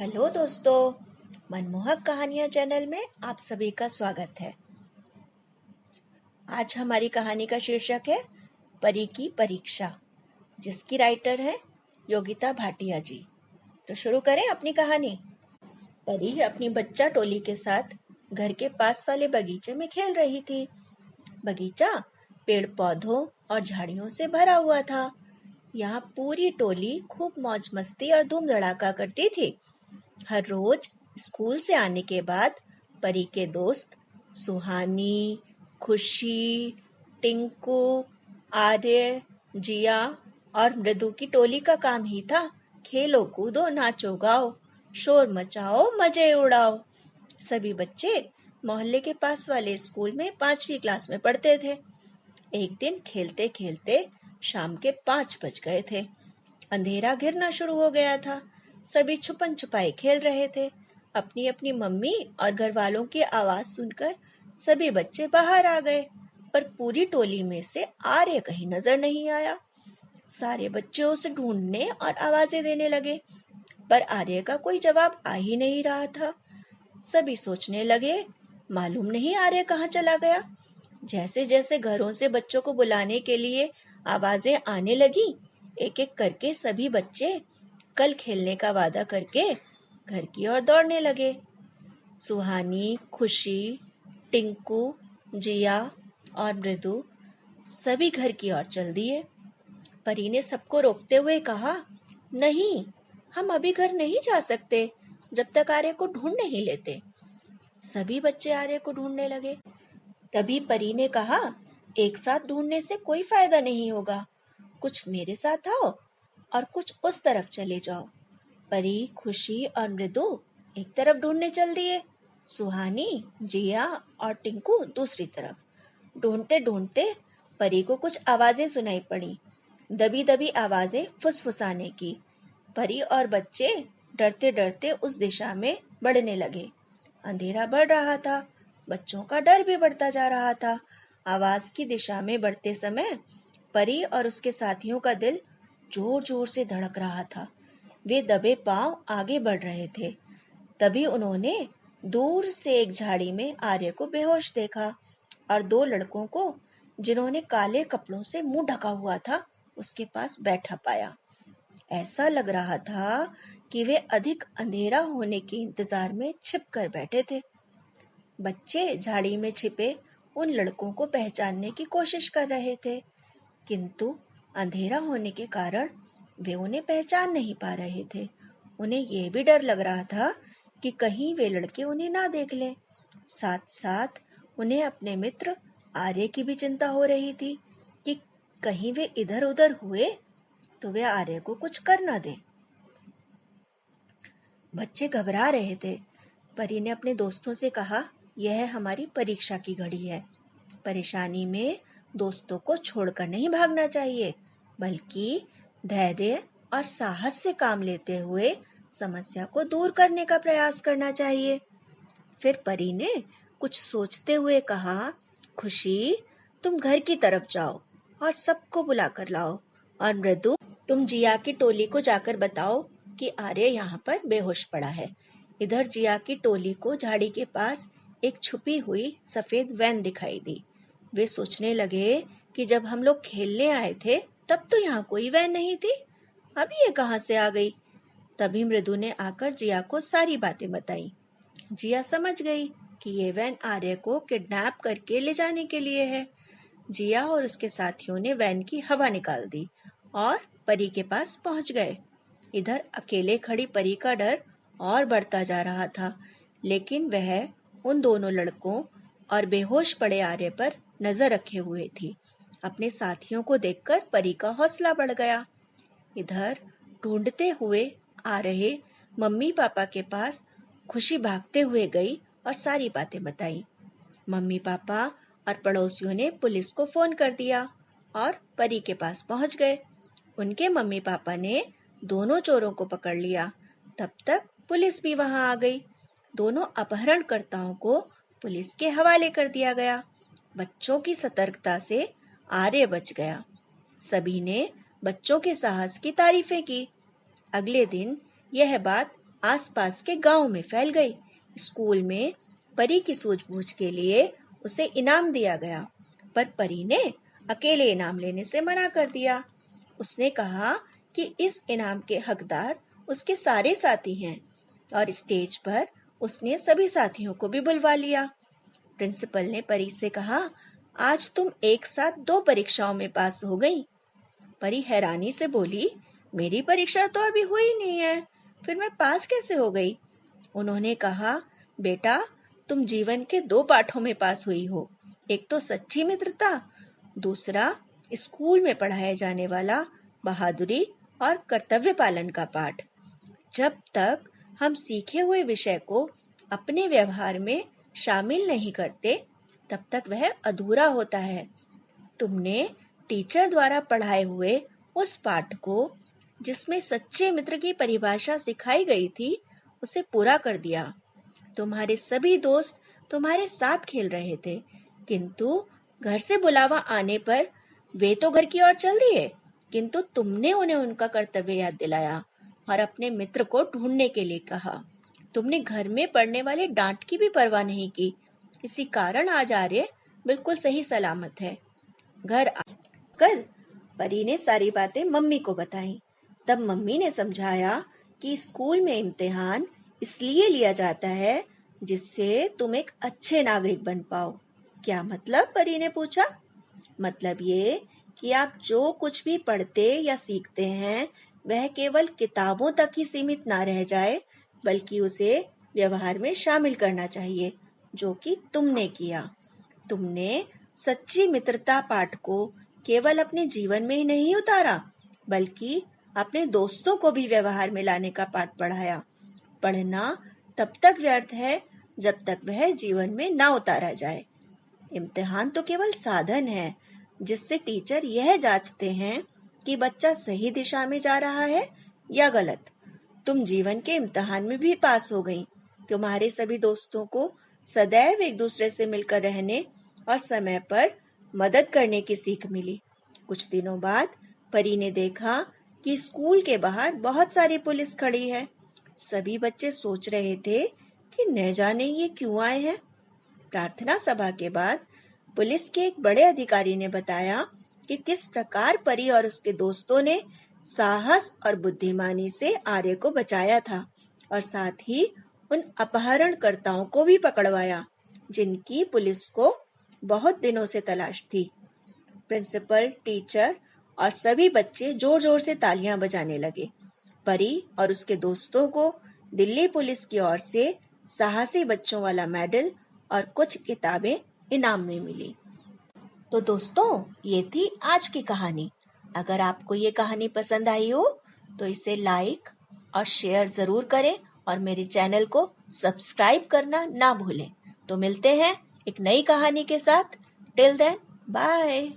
Hello दोस्तों, मनमोहक कहानियाँ चैनल में आप सभी का स्वागत है। आज हमारी कहानी का शीर्षक है परी की परीक्षा, जिसकी राइटर है योगिता भाटिया जी। तो शुरू करें अपनी कहानी। परी अपनी बच्चा टोली के साथ घर के पास वाले बगीचे में खेल रही थी। बगीचा पेड़ पौधों और झाड़ियों से भरा हुआ था। यहाँ पूरी टोली खूब मौज मस्ती और धूम धड़ाका करती थी। हर रोज स्कूल से आने के बाद परी के दोस्त सुहानी, खुशी, टिंकू, आर्य, जिया और मृदु की टोली का काम ही था खेलो कूदो नाचो गाओ, शोर मचाओ मजे उड़ाओ। सभी बच्चे मोहल्ले के पास वाले स्कूल में 5वीं क्लास में पढ़ते थे। एक दिन खेलते खेलते शाम के 5 बज गए थे। अंधेरा घिरना शुरू हो गया था। सभी छुपन छुपाई खेल रहे थे। अपनी अपनी मम्मी और घर वालों की आवाज सुनकर सभी बच्चे बाहर आ गए, पर पूरी टोली में से आर्य कहीं नजर नहीं आया। सारे बच्चे उसे ढूंढने और आवाजें देने लगे, पर आर्य का कोई जवाब आ ही नहीं रहा था। सभी सोचने लगे, मालूम नहीं आर्य कहाँ चला गया। जैसे जैसे घरों से बच्चों को बुलाने के लिए आवाजें आने लगी, एक एक करके सभी बच्चे कल खेलने का वादा करके घर की ओर दौड़ने लगे। सुहानी, खुशी, टिंकू, जिया और मृदु सभी घर की ओर चल दिए। परी ने सबको रोकते हुए कहा, नहीं, हम अभी घर नहीं जा सकते जब तक आर्य को ढूंढ नहीं लेते। सभी बच्चे आर्य को ढूंढने लगे। तभी परी ने कहा, एक साथ ढूंढने से कोई फायदा नहीं होगा। कुछ मेरे साथ आओ और कुछ उस तरफ चले जाओ। परी, खुशी और मृदु एक तरफ ढूंढने चल दिए। सुहानी, जिया और टिंकू दूसरी तरफ। ढूंढते ढूंढते परी को कुछ आवाजें सुनाई पड़ी, दबी दबी आवाजें फुसफुसाने की। परी और बच्चे डरते डरते उस दिशा में बढ़ने लगे। अंधेरा बढ़ रहा था, बच्चों का डर भी बढ़ता जा रहा था। आवाज की दिशा में बढ़ते समय परी और उसके साथियों का दिल जोर जोर से धड़क रहा था। वे दबे पांव आगे बढ़ रहे थे। तभी उन्होंने दूर से एक झाड़ी में आर्य को बेहोश देखा और दो लड़कों को, जिन्होंने काले कपड़ों से मुंह ढका हुआ था, उसके पास बैठा पाया। ऐसा लग रहा था कि वे अधिक अंधेरा होने के इंतजार में छिप कर बैठे थे। बच्चे झाड़ी में छिपे उन लड़कों को पहचानने की कोशिश कर रहे थे, किंतु अंधेरा होने के कारण वे उन्हें पहचान नहीं पा रहे थे। उन्हें यह भी डर लग रहा था कि कहीं वे लड़के उन्हें ना देख लें। साथ साथ उन्हें अपने मित्र आर्य की भी चिंता हो रही थी कि कहीं वे इधर उधर हुए तो वे आर्य को कुछ कर ना दें। बच्चे घबरा रहे थे। परी ने अपने दोस्तों से कहा, यह हमारी परीक्षा की घड़ी है। परेशानी में दोस्तों को छोड़कर नहीं भागना चाहिए, बल्कि धैर्य और साहस से काम लेते हुए समस्या को दूर करने का प्रयास करना चाहिए। फिर परी ने कुछ सोचते हुए कहा, खुशी, तुम घर की तरफ जाओ और सबको बुला कर लाओ, और मृदु, तुम जिया की टोली को जाकर बताओ कि आर्य यहाँ पर बेहोश पड़ा है। इधर जिया की टोली को झाड़ी के पास एक छुपी हुई सफेद वैन दिखाई दी। वे सोचने लगे कि जब हम लोग खेलने आए थे तब तो यहाँ कोई वैन नहीं थी, अब ये कहाँ से आ गई। तभी मृदु ने आकर जिया को सारी बातें बताई। जिया समझ गई कि ये वैन आर्य को किडनैप करके ले जाने के लिए है। जिया और उसके साथियों ने वैन की हवा निकाल दी और परी के पास पहुंच गए। इधर अकेले खड़ी परी का डर और बढ़ता जा रहा था, लेकिन वह उन दोनों लड़कों और बेहोश पड़े आर्य पर नजर रखे हुए थी। अपने साथियों को देखकर परी का हौसला बढ़ गया। इधर ढूंढते हुए आ रहे मम्मी पापा के पास खुशी भागते हुए गई और सारी बातें बताई। मम्मी पापा और पड़ोसियों ने पुलिस को फोन कर दिया और परी के पास पहुंच गए। उनके मम्मी पापा ने दोनों चोरों को पकड़ लिया। तब तक पुलिस भी वहां आ गई। दोनों अपहरणकर्ताओं को पुलिस के हवाले कर दिया गया। बच्चों की सतर्कता से आर्य बच गया। सभी ने बच्चों के साहस की तारीफें की। अगले दिन यह बात आसपास के गांव में फैल गई। स्कूल में परी की सूझबूझ के लिए उसे इनाम दिया गया, पर परी ने अकेले इनाम लेने से मना कर दिया। उसने कहा कि इस इनाम के हकदार उसके सारे साथी हैं, और स्टेज पर उसने सभी साथियों को भी बुलवा लिया। प्रिंसिपल ने परी से कहा, आज तुम एक साथ 2 परीक्षाओं में पास हो गई। परी हैरानी से बोली, मेरी परीक्षा तो अभी हुई नहीं है, फिर मैं पास कैसे हो गई? उन्होंने कहा, बेटा, तुम जीवन के 2 पाठों में पास हुई हो। एक तो सच्ची मित्रता, दूसरा स्कूल में पढ़ाया जाने वाला बहादुरी और कर्तव्य पालन का पाठ। जब तक हम सीखे हुए विषय को अपने व्यवहार में शामिल नहीं करते, तब तक वह अधूरा होता है। तुमने टीचर द्वारा पढ़ाए हुए उस पाठ को, जिसमें सच्चे मित्र की परिभाषा सिखाई गई थी, उसे पूरा कर दिया। तुम्हारे सभी दोस्त तुम्हारे साथ खेल रहे थे, किंतु घर से बुलावा आने पर वे तो घर की ओर चल दिए, किंतु तुमने उन्हें उनका कर्तव्य याद दिलाया और अपने मित्र को ढूंढने के लिए कहा। तुमने घर में पड़ने वाले डांट की भी परवाह नहीं की। इसी कारण आज आर्य बिल्कुल सही सलामत है। घर आकर परी ने सारी बातें मम्मी को बताई। तब मम्मी ने समझाया कि स्कूल में इम्तिहान इसलिए लिया जाता है जिससे तुम एक अच्छे नागरिक बन पाओ। क्या मतलब? परी ने पूछा। मतलब ये कि आप जो कुछ भी पढ़ते या सीखते हैं वह केवल किताबों तक ही सीमित ना रह जाए, बल्कि उसे व्यवहार में शामिल करना चाहिए, जो कि तुमने किया। तुमने सच्ची मित्रता पाठ को केवल अपने जीवन में ही नहीं उतारा, बल्कि अपने दोस्तों को भी व्यवहार में लाने का पाठ पढ़ाया। पढ़ना तब तक व्यर्थ है जब तक वह जीवन में ना उतारा जाए। इम्तिहान तो केवल साधन है जिससे टीचर यह जांचते हैं कि बच्चा सही दिशा में जा रहा है या गलत। तुम जीवन के इम्तिहान में भी पास हो गई। तुम्हारे सभी दोस्तों को सदैव एक दूसरे से मिलकर रहने और समय पर मदद करने की सीख मिली। कुछ दिनों बाद परी ने देखा कि स्कूल के बाहर बहुत सारी पुलिस खड़ी है। सभी बच्चे सोच रहे थे कि न जाने ये क्यों आए हैं। प्रार्थना सभा के बाद पुलिस के एक बड़े अधिकारी ने बताया कि किस प्रकार परी और उसके दोस्तों ने साहस और बुद्धिमानी से आर्य को बचाया था, और साथ ही उन अपहरणकर्ताओं को भी पकड़वाया जिनकी पुलिस को बहुत दिनों से तलाश थी। प्रिंसिपल, टीचर और सभी बच्चे जोर जोर से तालियां बजाने लगे। परी और उसके दोस्तों को दिल्ली पुलिस की ओर से साहसी बच्चों वाला मेडल और कुछ किताबें इनाम में मिली। तो दोस्तों, ये थी आज की कहानी। अगर आपको ये कहानी पसंद आई हो तो इसे लाइक और शेयर जरूर करें, और मेरे चैनल को सब्सक्राइब करना ना भूलें। तो मिलते हैं एक नई कहानी के साथ। Till then, bye.